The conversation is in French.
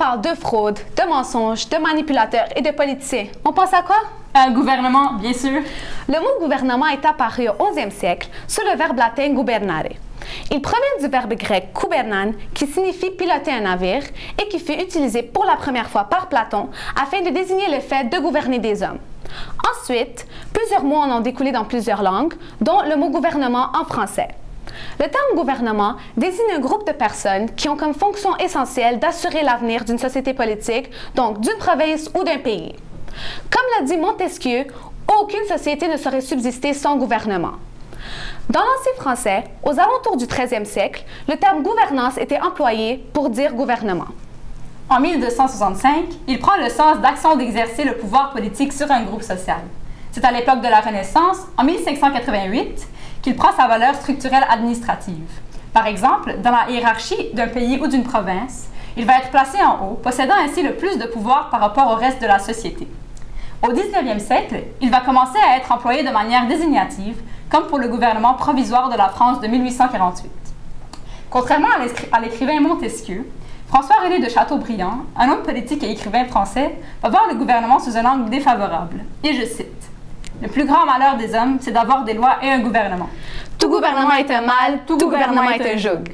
parle de fraude, de mensonges, de manipulateurs et de politiciens, on pense à quoi? Un gouvernement, bien sûr. Le mot gouvernement est apparu au XIe siècle sous le verbe latin gubernare. Il provient du verbe grec kubernan qui signifie piloter un navire et qui fut utilisé pour la première fois par Platon afin de désigner le fait de gouverner des hommes. Ensuite, plusieurs mots en ont découlé dans plusieurs langues, dont le mot gouvernement en français. Le terme gouvernement désigne un groupe de personnes qui ont comme fonction essentielle d'assurer l'avenir d'une société politique, donc d'une province ou d'un pays. Comme l'a dit Montesquieu, aucune société ne saurait subsister sans gouvernement. Dans l'ancien français, aux alentours du 13e siècle, le terme gouvernance était employé pour dire gouvernement. En 1265, il prend le sens d'action d'exercer le pouvoir politique sur un groupe social. C'est à l'époque de la Renaissance, en 1588, qu'il prend sa valeur structurelle administrative. Par exemple, dans la hiérarchie d'un pays ou d'une province, il va être placé en haut, possédant ainsi le plus de pouvoir par rapport au reste de la société. Au 19e siècle, il va commencer à être employé de manière désignative, comme pour le gouvernement provisoire de la France de 1848. Contrairement à l'écrivain Montesquieu, François-René de Chateaubriand, un homme politique et écrivain français, va voir le gouvernement sous un angle défavorable. Et je cite, « Le plus grand malheur des hommes, c'est d'avoir des lois et un gouvernement. Tout gouvernement est un mal, tout gouvernement est un joug. »